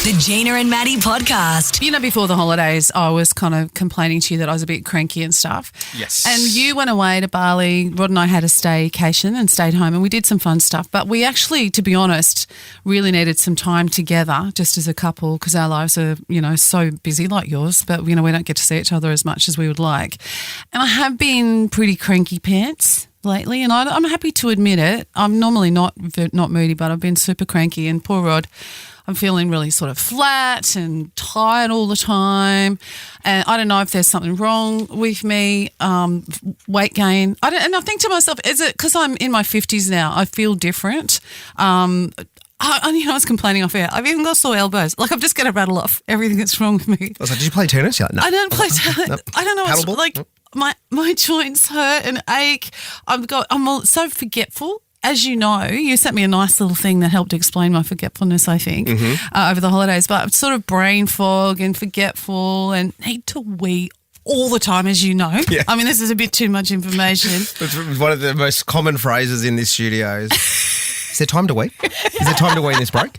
The Gina and Maddie podcast. You know, before the holidays, I was kind of complaining to you that I was a bit cranky and stuff. Yes. And you went away to Bali. Rod and I had a staycation and stayed home, and we did some fun stuff. But we actually, to be honest, really needed some time together just as a couple, because our lives are, you know, so busy like yours. But, you know, we don't get to see each other as much as we would like. And I have been pretty cranky pants lately, and I'm happy to admit it. I'm normally not moody, but I've been super cranky. And poor Rod, I'm feeling really sort of flat and tired all the time. And I don't know if there's something wrong with me, weight gain. And I think to myself, is it because I'm in my 50s now, I feel different? I was complaining off air. I've even got sore elbows. Like, I'm just going to rattle off everything that's wrong with me. I was like, did you play tennis? You're like, no. I don't play tennis. No. I don't know. It's Paddleball? like my joints hurt and ache. I'm so forgetful. As you know, you sent me a nice little thing that helped explain my forgetfulness, I think, over the holidays. But I'm sort of brain fog and forgetful and need to wee all the time, as you know. Yeah. I mean, this is a bit too much information. It's one of the most common phrases in this studio is there time to wee? Is there time to wee in this break?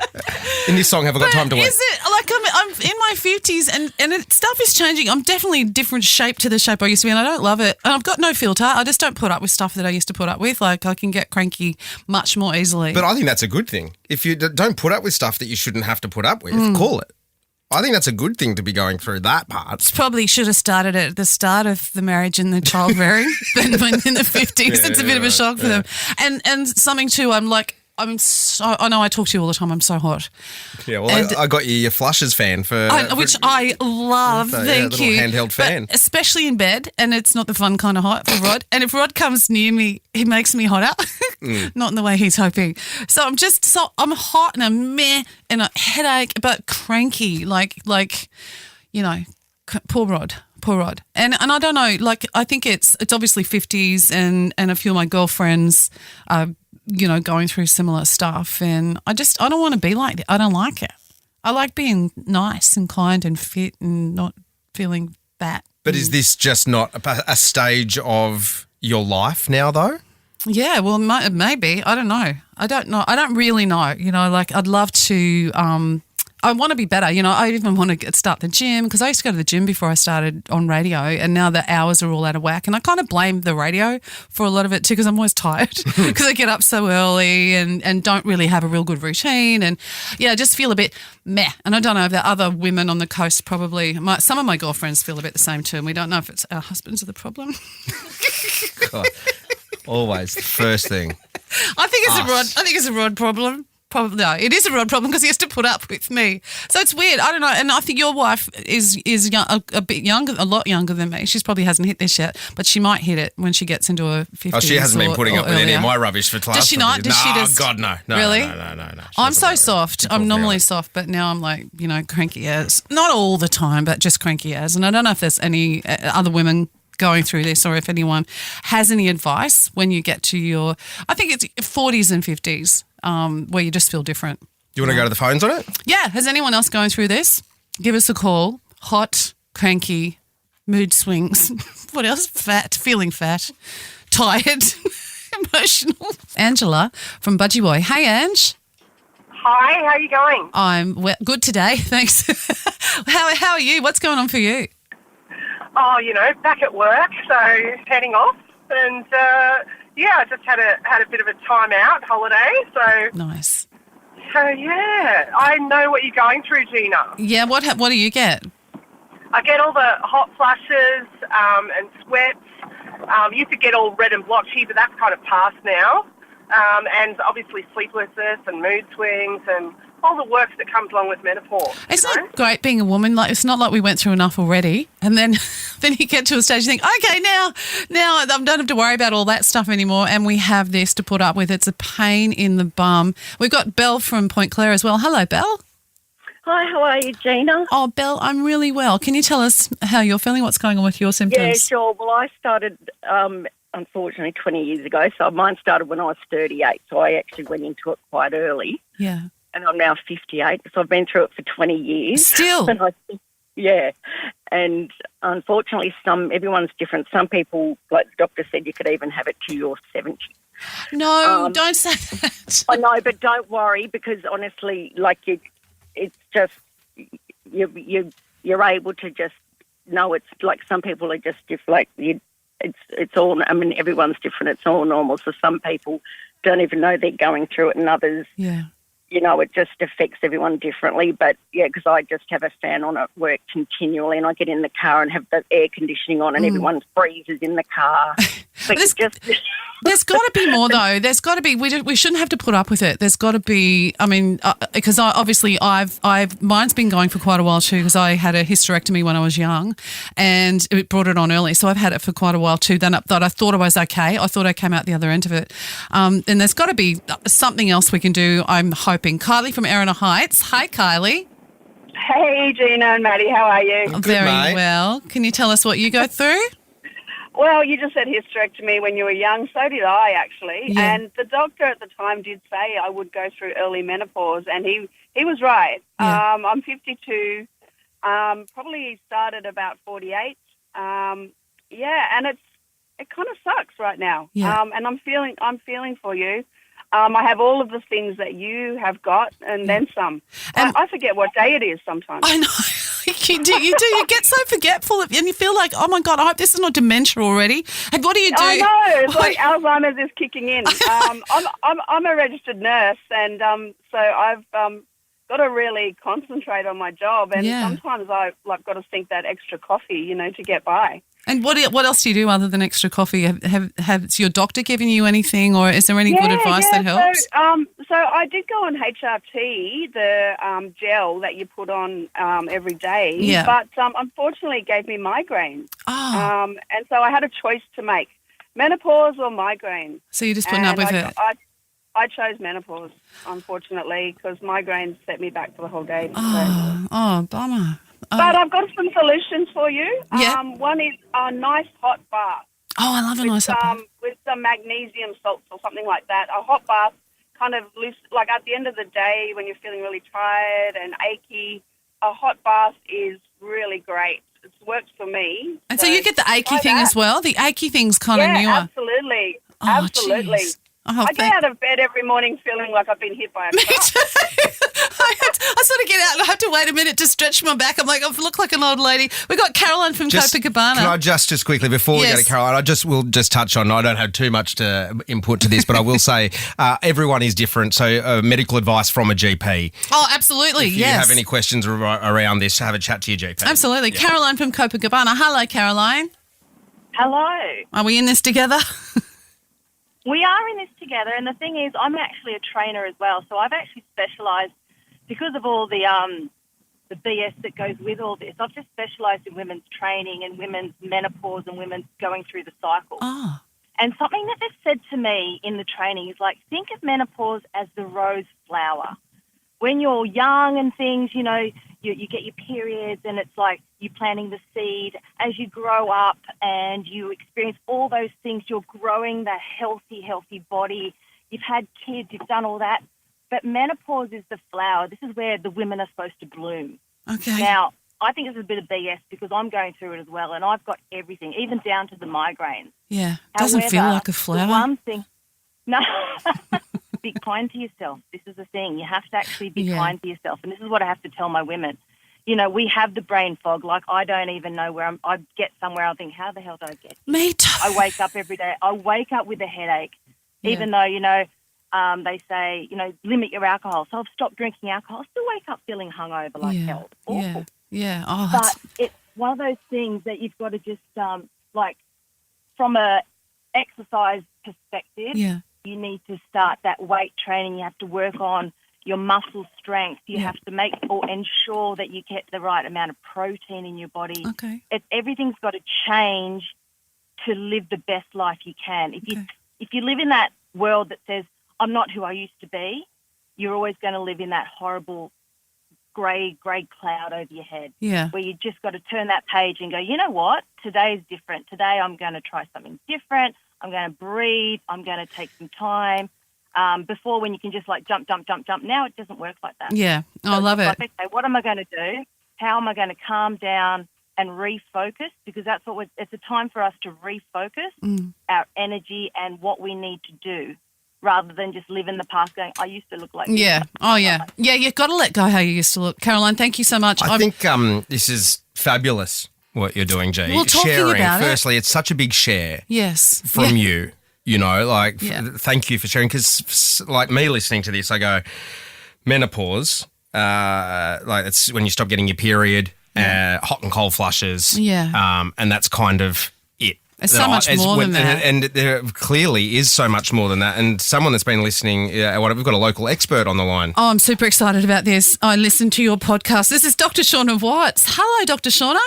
In this song, have I got time to wee? Is it? Like, I'm in my 50s and stuff is changing. I'm definitely a different shape to the shape I used to be, and I don't love it. And I've got no filter. I just don't put up with stuff that I used to put up with. Like, I can get cranky much more easily. But I think that's a good thing. If you don't put up with stuff that you shouldn't have to put up with, call it. I think that's a good thing to be going through that part. Probably should have started at the start of the marriage and the childbearing than when in the 50s. It's a bit of a shock for them. And something too, I know I talk to you all the time. I'm so hot. Yeah, well, I got you your flushes fan which I love. Thank you. Handheld fan, but especially in bed, and it's not the fun kind of hot for Rod. And if Rod comes near me, he makes me hotter. Not in the way he's hoping. So I'm hot and I'm meh and a headache, but cranky, like you know, poor Rod. And I don't know, like, I think it's obviously 50s and a few of my girlfriends are, you know, going through similar stuff, and I don't want to be like that. I don't like it. I like being nice and kind and fit and not feeling fat. But is this just not a stage of your life now, though? Yeah, well, maybe. I don't know. I don't really know. You know, like, I'd love to I want to be better. You know, I even want to start the gym, because I used to go to the gym before I started on radio, and now the hours are all out of whack. And I kind of blame the radio for a lot of it too, because I'm always tired because I get up so early and don't really have a real good routine. And, yeah, I just feel a bit meh. And I don't know if the other women on the coast probably, some of my girlfriends feel a bit the same too, and we don't know if it's our husbands are the problem. God, always the first thing. I think it's a Rod problem. Probably, no, it is a Rod problem because he has to put up with me. So it's weird. I don't know. And I think your wife is young, a bit younger, a lot younger than me. She probably hasn't hit this yet, but she might hit it when she gets into her 50s. Oh, she hasn't been putting up with any of my rubbish for class. Does she not? Does she just? God, no. Really? No. I'm so soft. I'm normally soft, but now I'm like, you know, cranky as. Not all the time, but just cranky as. And I don't know if there's any other women going through this, or if anyone has any advice when you get to your, I think it's 40s and 50s, where you just feel different. You want to go to the phones on it? Yeah. Has anyone else going through this? Give us a call. Hot, cranky, mood swings. What else? Feeling fat, tired, emotional. Angela from Budgie Boy. Hey, Ange. Hi, how are you going? I'm good today, thanks. How are you? What's going on for you? Oh, you know, back at work, so heading off, and I just had a bit of a time out holiday, so nice. So yeah, I know what you're going through, Gina. Yeah, what do you get? I get all the hot flushes and sweats. Used to get all red and blotchy, but that's kind of past now. And obviously sleeplessness and mood swings and all the work that comes along with menopause. Isn't it great being a woman? Like, it's not like we went through enough already, and then you get to a stage you think, okay, now I don't have to worry about all that stuff anymore, and we have this to put up with. It's a pain in the bum. We've got Belle from Point Clare as well. Hello, Belle. Hi, how are you, Gina? Oh, Belle, I'm really well. Can you tell us how you're feeling? What's going on with your symptoms? Yeah, sure. Well, I started, unfortunately, 20 years ago. So mine started when I was 38. So I actually went into it quite early. Yeah. And I'm now 58. So I've been through it for 20 years. Still? Yeah. And unfortunately, everyone's different. Some people, like the doctor said, you could even have it till you're 70. No, don't say that. I know, but don't worry, because honestly, it's just you're able to just know it's like some people are just like it's all. I mean, everyone's different. It's all normal. So some people don't even know they're going through it, and others, it just affects everyone differently. But because I just have a fan on at work continually, and I get in the car and have the air conditioning on, and everyone freezes in the car. But there's got to be more though. There's got to be. We shouldn't have to put up with it. There's got to be. I mean, because mine's been going for quite a while too. Because I had a hysterectomy when I was young, and it brought it on early. So I've had it for quite a while too. Then I thought I was okay. I thought I came out the other end of it. And there's got to be something else we can do. I'm hoping. Kylie from Erina Heights. Hi, Kylie. Hey, Gina and Maddie, how are you? Very mate. well. Can you tell us what you go through? Well, you just said hysterectomy when you were young. So did I, actually. Yeah. And the doctor at the time did say I would go through early menopause, and he was right. Yeah. I'm 52. Probably started about 48. And it kind of sucks right now. Yeah. And I'm feeling for you. I have all of the things that you have got, and then some. And I forget what day it is sometimes. I know. You do. You get so forgetful, and you feel like, oh my God, I hope this is not dementia already. And what do you do? I know. It's like Alzheimer's is kicking in. I'm a registered nurse, and so I've got to really concentrate on my job. And sometimes I've got to sink that extra coffee, to get by. And what else do you do other than extra coffee? Has your doctor given you anything, or is there any good advice that helps? So I did go on HRT, the gel that you put on every day. Yeah. But unfortunately, it gave me migraines. Oh. And so I had a choice to make: menopause or migraine. So you're just putting up with it. I chose menopause, unfortunately, because migraines set me back for the whole day. Oh, bummer. But I've got some solutions for you. Yeah. One is a nice hot bath. Oh, I love a nice hot bath. With some magnesium salts or something like that. A hot bath kind of loose, like at the end of the day when you're feeling really tired and achy, a hot bath is really great. It works for me. And so you get the achy thing as well? The achy thing's kind of newer. Absolutely. Oh, Absolutely. Geez. Oh, I get out of bed every morning feeling like I've been hit by a car. Me too. I sort of get out and I have to wait a minute to stretch my back. I'm like, I look like an old lady. We've got Caroline from Copacabana. Can I just quickly, before we go to Caroline, will just touch on, I don't have too much to input to this, but I will say everyone is different. So medical advice from a GP. Oh, absolutely, if you have any questions around this, have a chat to your GP. Absolutely. Yeah. Caroline from Copacabana. Hello, Caroline. Hello. Are we in this together? We are in this together, and the thing is, I'm actually a trainer as well, so I've actually specialised, because of all the BS that goes with all this, I've just specialised in women's training and women's menopause and women's going through the cycle. Oh. And something that they've said to me in the training is like, think of menopause as the rose flower. When you're young and things, you get your periods and it's like you're planting the seed. As you grow up and you experience all those things, you're growing the healthy body. You've had kids, you've done all that. But menopause is the flower. This is where the women are supposed to bloom. Okay. Now, I think this is a bit of BS because I'm going through it as well, and I've got everything, even down to the migraines. Yeah, doesn't feel like a flower. The one thing, no, be kind to yourself. This is the thing. You have to actually be kind to yourself, and this is what I have to tell my women. We have the brain fog. Like, I don't even know where I get somewhere. I think, how the hell did I get here? Me too. I wake up every day. I wake up with a headache, even though, they say, limit your alcohol. So I've stopped drinking alcohol. I still wake up feeling hungover like hell. It's awful. Yeah. Oh, but it's one of those things that you've got to just, from a exercise perspective, you need to start that weight training. You have to work on your muscle strength. You have to make or ensure that you get the right amount of protein in your body. Okay. Everything's got to change to live the best life you can. If you live in that world that says, I'm not who I used to be, you're always going to live in that horrible grey cloud over your head. Yeah. Where you just got to turn that page and go, you know what? Today's different. Today I'm going to try something different. I'm going to breathe. I'm going to take some time. Before, when you can just like jump. Now it doesn't work like that. Yeah. I love it. Like, okay, what am I going to do? How am I going to calm down and refocus? Because that's it's a time for us to refocus our energy and what we need to do rather than just live in the past going, I used to look like Yeah. this. Oh, yeah. Yeah, you've got to let go how you used to look. Caroline, thank you so much. I think this is fabulous what you're doing, G. Well, talking sharing, about it. firstly, it's such a big share Yes. from you, you know, like Yeah. thank you for sharing because like me listening to this, I go, menopause, like it's when you stop getting your period, hot and cold flushes, and that's kind of it. It's so much more than that. And there clearly is so much more than that. And someone that's been listening, we've got a local expert on the line. Oh, I'm super excited about this. I listened to your podcast. This is Dr. Shauna Watts. Hello, Dr. Shauna.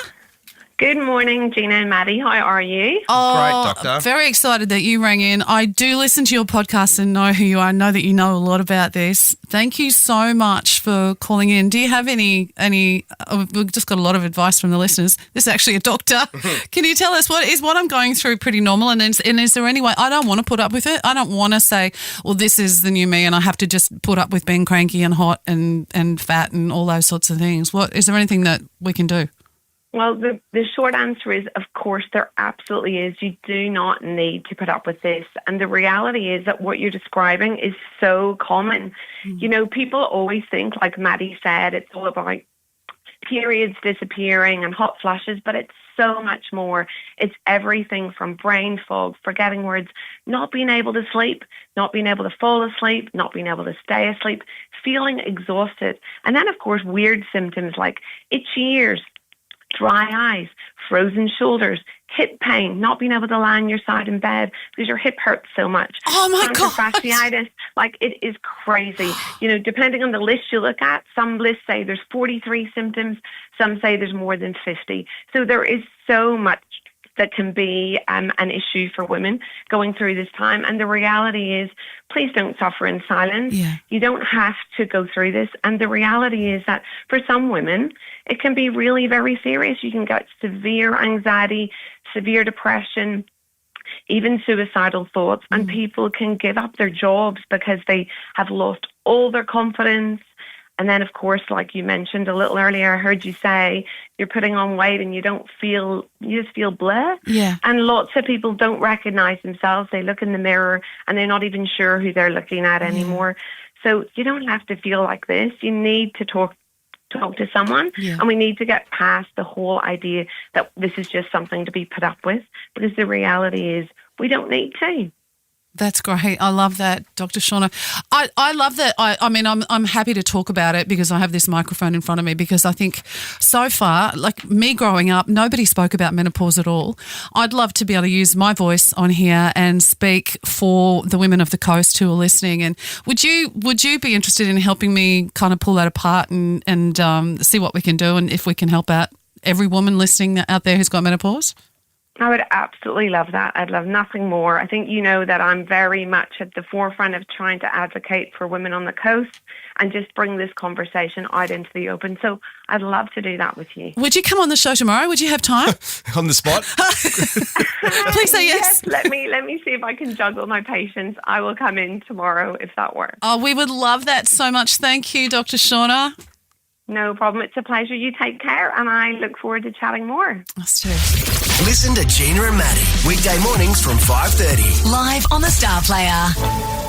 Good morning, Gina and Maddie. How are you? Oh, Great, Doctor. Very excited that you rang in. I do listen to your podcast and know who you are. I know that you know a lot about this. Thank you so much for calling in. Do you have any? We've just got a lot of advice from the listeners. This is actually a doctor. Can you tell us what I'm going through pretty normal? And is there any way I don't want to put up with it? I don't want to say, well, this is the new me, and I have to just put up with being cranky and hot and fat and all those sorts of things. Is there anything that we can do? Well, the short answer is, of course, there absolutely is. You do not need to put up with this. And the reality is that what you're describing is so common. You know, people always think, like Maddie said, it's all about periods disappearing and hot flushes, but it's so much more. It's everything from brain fog, forgetting words, not being able to sleep, not being able to fall asleep, not being able to stay asleep, feeling exhausted. And then, of course, weird symptoms like itchy ears, dry eyes, frozen shoulders, hip pain, not being able to lie on your side in bed because your hip hurts so much. Oh, my God. Fasciitis, like it is crazy. You know, depending on the list you look at, some lists say there's 43 symptoms, some say there's more than 50. So there is so much that can be an issue for women going through this time. And the reality is, please don't suffer in silence. Yeah. You don't have to go through this. And the reality is that for some women, it can be really very serious. You can get severe anxiety, severe depression, even suicidal thoughts, and people can give up their jobs because they have lost all their confidence. And then, of course, like you mentioned a little earlier, I heard you say you're putting on weight and you just feel blah. Yeah. And lots of people don't recognize themselves. They look in the mirror and they're not even sure who they're looking at anymore. So you don't have to feel like this. You need to talk to someone, and we need to get past the whole idea that this is just something to be put up with, because the reality is we don't need to. That's great. I love that, Dr. Shauna. I love that. I mean, I'm happy to talk about it because I have this microphone in front of me, because I think so far, like me growing up, nobody spoke about menopause at all. I'd love to be able to use my voice on here and speak for the women of the coast who are listening. And would you be interested in helping me kind of pull that apart and see what we can do, and if we can help out every woman listening out there who's got menopause? I would absolutely love that. I'd love nothing more. I think you know that I'm very much at the forefront of trying to advocate for women on the coast and just bring this conversation out into the open. So I'd love to do that with you. Would you come on the show tomorrow? Would you have time? On the spot? Please say yes. Let me see if I can juggle my patience. I will come in tomorrow if that works. Oh, we would love that so much. Thank you, Dr. Shauna. No problem. It's a pleasure. You take care, and I look forward to chatting more. Us too. Listen to Gina and Maddie weekday mornings from 5:30. Live on the Star Player.